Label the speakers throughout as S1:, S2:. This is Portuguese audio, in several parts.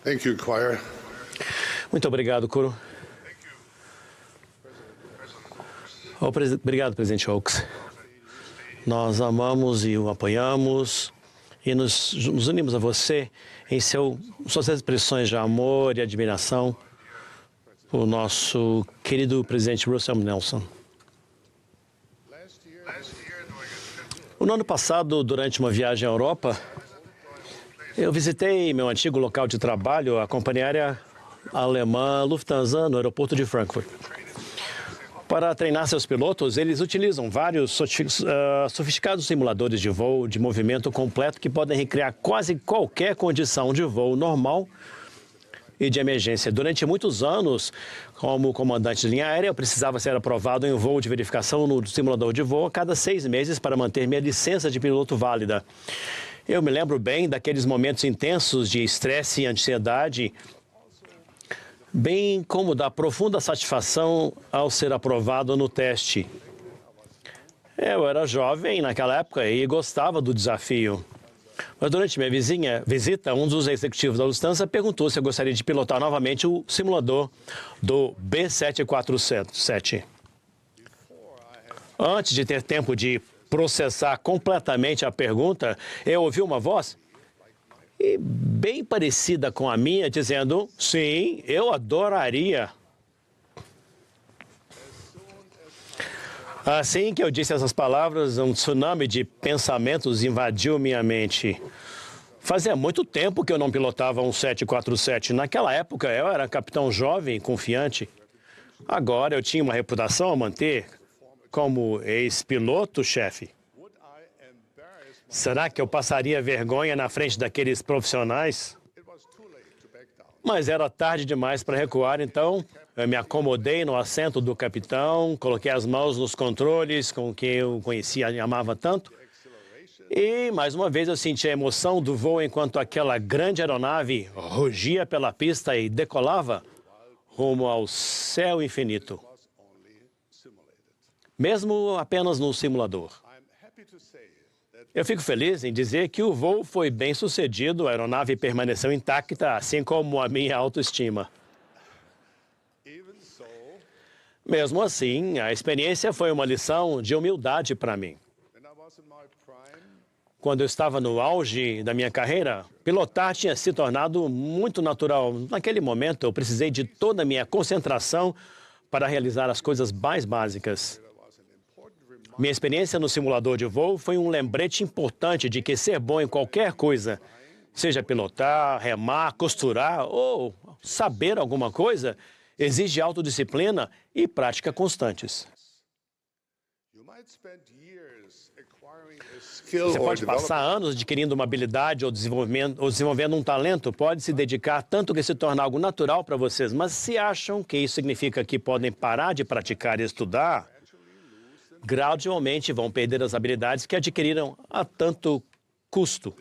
S1: Thank you, choir.
S2: Muito obrigado, coro. Obrigado, presidente Oaks. Nós amamos e o apoiamos e nos unimos a você em suas expressões de amor e admiração por nosso querido presidente Russell Nelson. No ano passado, durante uma viagem à Europa, eu visitei meu antigo local de trabalho, a companhia aérea alemã Lufthansa, no aeroporto de Frankfurt. Para treinar seus pilotos, eles utilizam vários sofisticados simuladores de voo de movimento completo que podem recriar quase qualquer condição de voo normal e de emergência. Durante muitos anos, como comandante de linha aérea, eu precisava ser aprovado em voo de verificação no simulador de voo a cada 6 meses para manter minha licença de piloto válida. Eu me lembro bem daqueles momentos intensos de estresse e ansiedade, bem como da profunda satisfação ao ser aprovado no teste. Eu era jovem naquela época e gostava do desafio. Mas durante minha visita, um dos executivos da Lufthansa perguntou se eu gostaria de pilotar novamente o simulador do B747. Antes de ter tempo de processar completamente a pergunta, eu ouvi uma voz e bem parecida com a minha, dizendo, sim, eu adoraria. Assim que eu disse essas palavras, um tsunami de pensamentos invadiu minha mente. Fazia muito tempo que eu não pilotava um 747. Naquela época, eu era capitão jovem e confiante. Agora, eu tinha uma reputação a manter como ex-piloto-chefe. Será que eu passaria vergonha na frente daqueles profissionais? Mas era tarde demais para recuar, então eu me acomodei no assento do capitão, coloquei as mãos nos controles com quem eu conhecia e amava tanto. E, mais uma vez, eu senti a emoção do voo enquanto aquela grande aeronave rugia pela pista e decolava rumo ao céu infinito, mesmo apenas no simulador. Eu fico feliz em dizer que o voo foi bem sucedido, a aeronave permaneceu intacta, assim como a minha autoestima. Mesmo assim, a experiência foi uma lição de humildade para mim. Quando eu estava no auge da minha carreira, pilotar tinha se tornado muito natural. Naquele momento, eu precisei de toda a minha concentração para realizar as coisas mais básicas. Minha experiência no simulador de voo foi um lembrete importante de que ser bom em qualquer coisa, seja pilotar, remar, costurar ou saber alguma coisa, exige autodisciplina e prática constantes. Você pode passar anos adquirindo uma habilidade ou desenvolvendo um talento, pode se dedicar tanto que se torna algo natural para vocês, mas se acham que isso significa que podem parar de praticar e estudar, gradualmente vão perder as habilidades que adquiriram a tanto custo.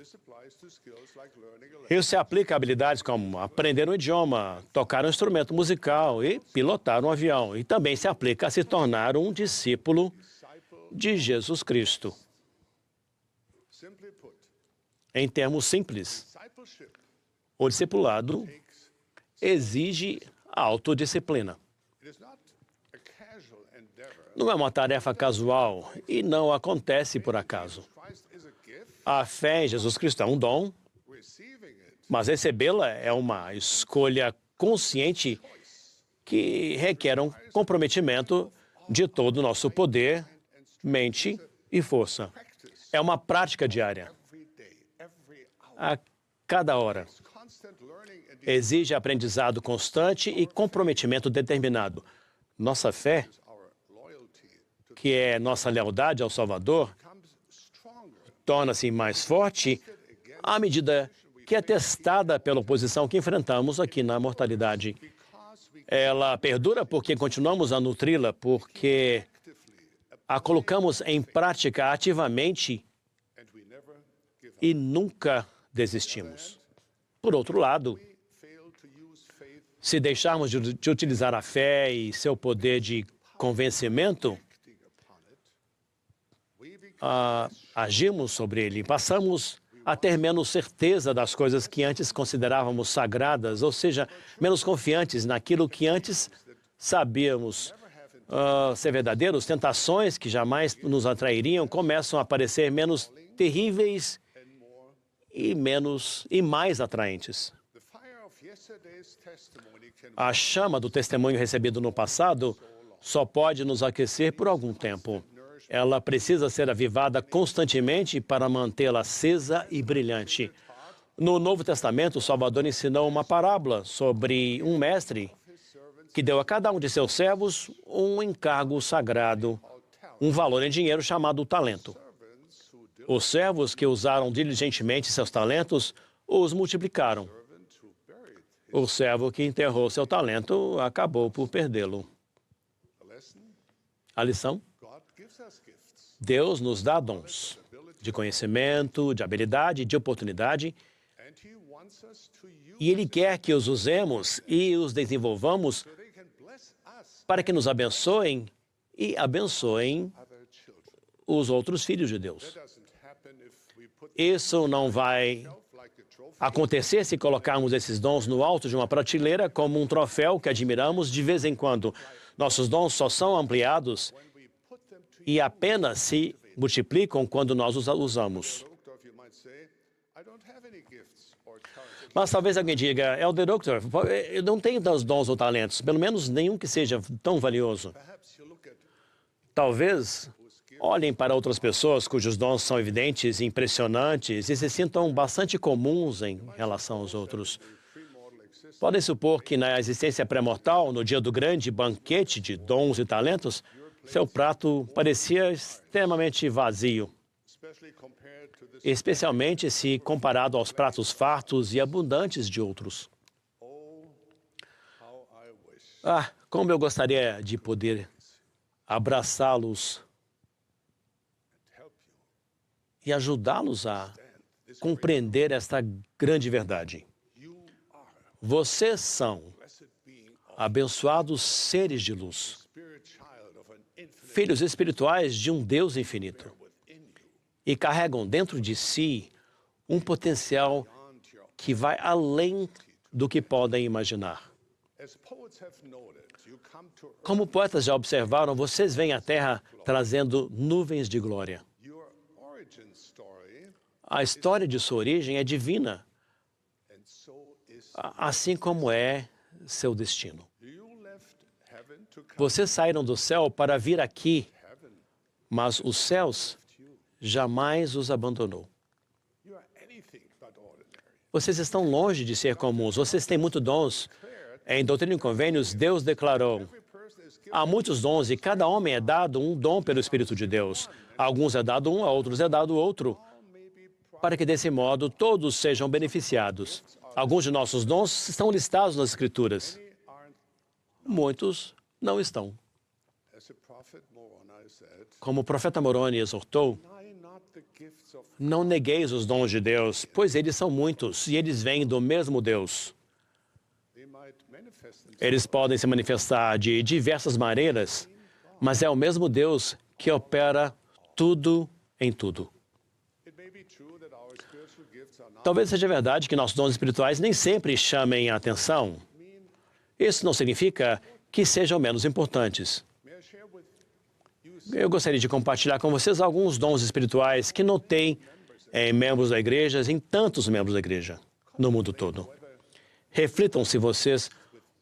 S2: Isso se aplica a habilidades como aprender um idioma, tocar um instrumento musical e pilotar um avião. E também se aplica a se tornar um discípulo de Jesus Cristo. Em termos simples, o discipulado exige autodisciplina. Não é uma tarefa casual e não acontece por acaso. A fé em Jesus Cristo é um dom, mas recebê-la é uma escolha consciente que requer um comprometimento de todo o nosso poder, mente e força. É uma prática diária, a cada hora. Exige aprendizado constante e comprometimento determinado. Nossa fé, que é nossa lealdade ao Salvador, torna-se mais forte à medida que é testada pela oposição que enfrentamos aqui na mortalidade. Ela perdura porque continuamos a nutri-la, porque a colocamos em prática ativamente e nunca desistimos. Por outro lado, se deixarmos de utilizar a fé e seu poder de convencimento, agimos sobre ele, passamos a ter menos certeza das coisas que antes considerávamos sagradas, ou seja, menos confiantes naquilo que antes sabíamos ser verdadeiros. Tentações que jamais nos atrairiam começam a parecer menos terríveis e mais atraentes. A chama do testemunho recebido no passado só pode nos aquecer por algum tempo. Ela precisa ser avivada constantemente para mantê-la acesa e brilhante. No Novo Testamento, o Salvador ensinou uma parábola sobre um mestre que deu a cada um de seus servos um encargo sagrado, um valor em dinheiro chamado talento. Os servos que usaram diligentemente seus talentos os multiplicaram. O servo que enterrou seu talento acabou por perdê-lo. A lição? Deus nos dá dons de conhecimento, de habilidade, de oportunidade, e Ele quer que os usemos e os desenvolvamos para que nos abençoem e abençoem os outros filhos de Deus. Isso não vai acontecer se colocarmos esses dons no alto de uma prateleira como um troféu que admiramos de vez em quando. Nossos dons só são ampliados e apenas se multiplicam quando nós os usamos. Mas talvez alguém diga, Elder Doctor, eu não tenho dons ou talentos, pelo menos nenhum que seja tão valioso. Talvez olhem para outras pessoas cujos dons são evidentes e impressionantes e se sintam bastante comuns em relação aos outros. Podem supor que na existência pré-mortal, no dia do grande banquete de dons e talentos, seu prato parecia extremamente vazio, especialmente se comparado aos pratos fartos e abundantes de outros. Como eu gostaria de poder abraçá-los e ajudá-los a compreender esta grande verdade. Vocês são abençoados seres de luz, filhos espirituais de um Deus infinito, e carregam dentro de si um potencial que vai além do que podem imaginar. Como poetas já observaram, vocês vêm à Terra trazendo nuvens de glória. A história de sua origem é divina, assim como é seu destino. Vocês saíram do céu para vir aqui, mas os céus jamais os abandonou. Vocês estão longe de ser comuns, vocês têm muitos dons. Em Doutrina e Convênios, Deus declarou, há muitos dons e cada homem é dado um dom pelo Espírito de Deus. A alguns é dado um, a outros é dado outro, para que desse modo todos sejam beneficiados. Alguns de nossos dons estão listados nas Escrituras. Muitos não estão. Como o profeta Moroni exortou, não negueis os dons de Deus, pois eles são muitos e eles vêm do mesmo Deus. Eles podem se manifestar de diversas maneiras, mas é o mesmo Deus que opera tudo em tudo. Talvez seja verdade que nossos dons espirituais nem sempre chamem a atenção. Isso não significa que sejam menos importantes. Eu gostaria de compartilhar com vocês alguns dons espirituais que notei em membros da igreja, em tantos membros da igreja, no mundo todo. Reflitam se vocês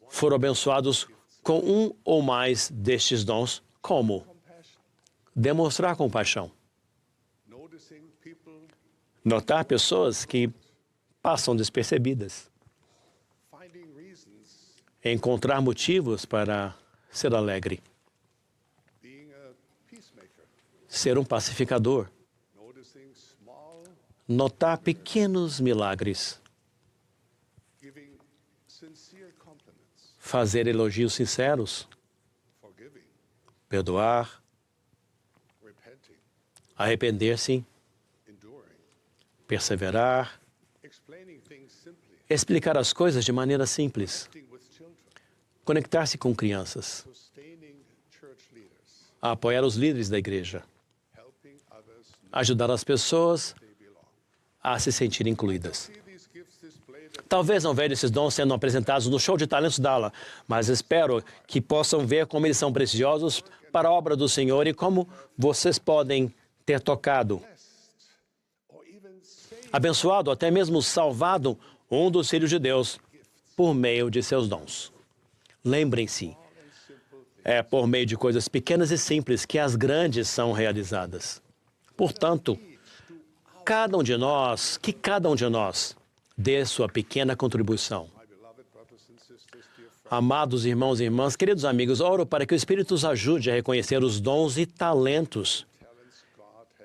S2: foram abençoados com um ou mais destes dons, como demonstrar compaixão. Notar pessoas que passam despercebidas. Encontrar motivos para ser alegre. Ser um pacificador. Notar pequenos milagres. Fazer elogios sinceros. Perdoar. Arrepender-se. Perseverar. Explicar as coisas de maneira simples. Conectar-se com crianças. Apoiar os líderes da igreja. Ajudar as pessoas a se sentir incluídas. Talvez não veja esses dons sendo apresentados no show de talentos da ala, mas espero que possam ver como eles são preciosos para a obra do Senhor e como vocês podem ter tocado, abençoado, até mesmo salvado um dos filhos de Deus por meio de seus dons. Lembrem-se, é por meio de coisas pequenas e simples que as grandes são realizadas. Portanto, cada um de nós dê sua pequena contribuição. Amados irmãos e irmãs, queridos amigos, oro para que o Espírito os ajude a reconhecer os dons e talentos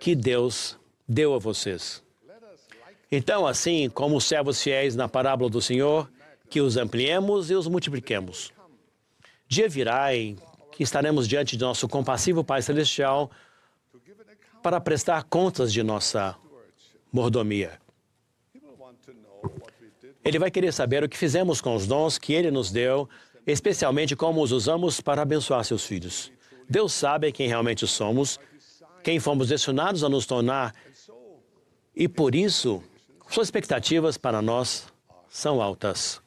S2: que Deus deu a vocês. Então, assim como os servos fiéis na parábola do Senhor, que os ampliemos e os multipliquemos. Dia virá em que estaremos diante de nosso compassivo Pai Celestial para prestar contas de nossa mordomia. Ele vai querer saber o que fizemos com os dons que Ele nos deu, especialmente como os usamos para abençoar seus filhos. Deus sabe quem realmente somos, quem fomos destinados a nos tornar, e por isso, suas expectativas para nós são altas.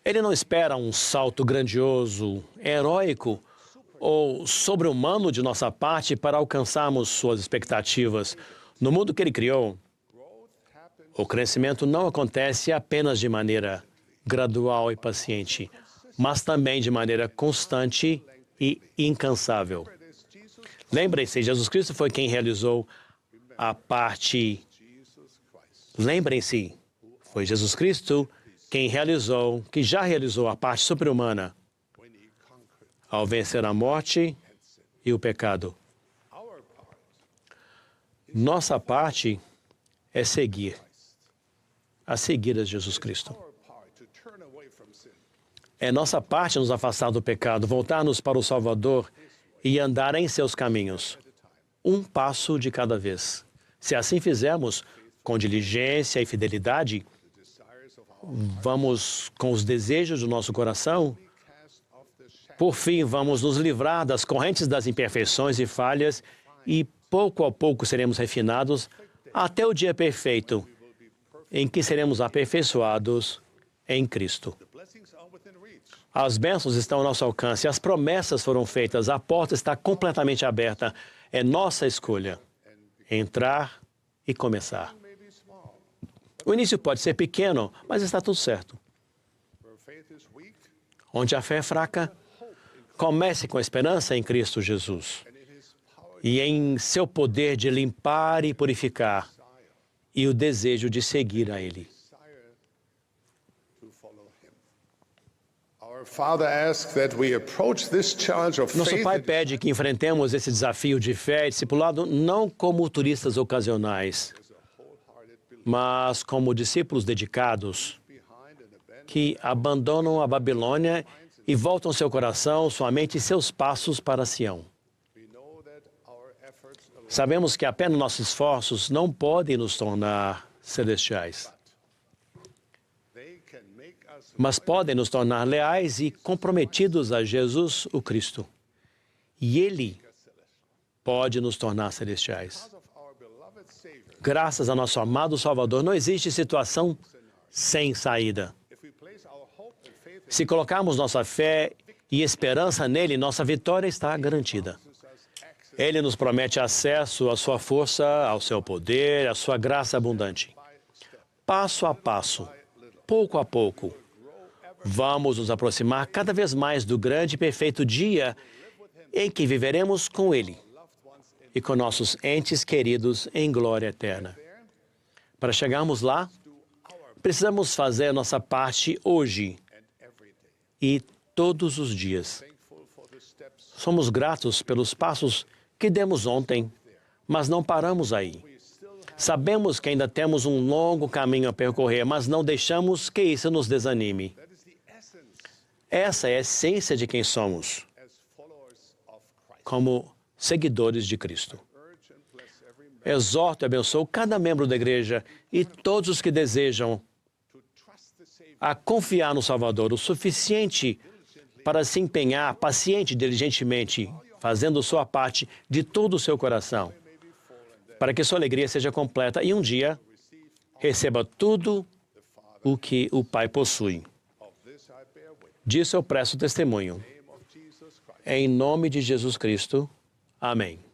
S2: Ele não espera um salto grandioso, heróico ou sobre-humano de nossa parte para alcançarmos suas expectativas. No mundo que Ele criou, o crescimento não acontece apenas de maneira gradual e paciente, mas também de maneira constante e incansável. Lembrem-se, Jesus Cristo foi quem realizou a parte... Lembrem-se, foi Jesus Cristo quem já realizou a parte super-humana ao vencer a morte e o pecado. Nossa parte é seguir a Jesus Cristo. É nossa parte nos afastar do pecado, voltar-nos para o Salvador e andar em seus caminhos, um passo de cada vez. Se assim fizermos, com diligência e fidelidade, vamos com os desejos do nosso coração, por fim, vamos nos livrar das correntes das imperfeições e falhas e, pouco a pouco, seremos refinados até o dia perfeito, em que seremos aperfeiçoados em Cristo. As bênçãos estão ao nosso alcance, as promessas foram feitas, a porta está completamente aberta. É nossa escolha entrar e começar. O início pode ser pequeno, mas está tudo certo. Onde a fé é fraca, comece com a esperança em Cristo Jesus e em seu poder de limpar e purificar e o desejo de seguir a Ele. Nosso Pai pede que enfrentemos esse desafio de fé e discipulado não como turistas ocasionais, mas como discípulos dedicados que abandonam a Babilônia e voltam seu coração, sua mente e seus passos para Sião. Sabemos que apenas nossos esforços não podem nos tornar celestiais, mas podem nos tornar leais e comprometidos a Jesus, o Cristo. E Ele pode nos tornar celestiais. Graças a nosso amado Salvador, não existe situação sem saída. Se colocarmos nossa fé e esperança nele, nossa vitória está garantida. Ele nos promete acesso à sua força, ao seu poder, à sua graça abundante. Passo a passo, pouco a pouco, vamos nos aproximar cada vez mais do grande e perfeito dia em que viveremos com Ele e com nossos entes queridos em glória eterna. Para chegarmos lá, precisamos fazer a nossa parte hoje e todos os dias. Somos gratos pelos passos que demos ontem, mas não paramos aí. Sabemos que ainda temos um longo caminho a percorrer, mas não deixamos que isso nos desanime. Essa é a essência de quem somos, como seguidores de Cristo. Exorto e abençoo cada membro da igreja e todos os que desejam a confiar no Salvador o suficiente para se empenhar paciente e diligentemente, fazendo sua parte de todo o seu coração. para que sua alegria seja completa e um dia receba tudo o que o Pai possui. Disso eu presto testemunho. Em nome de Jesus Cristo. Amém.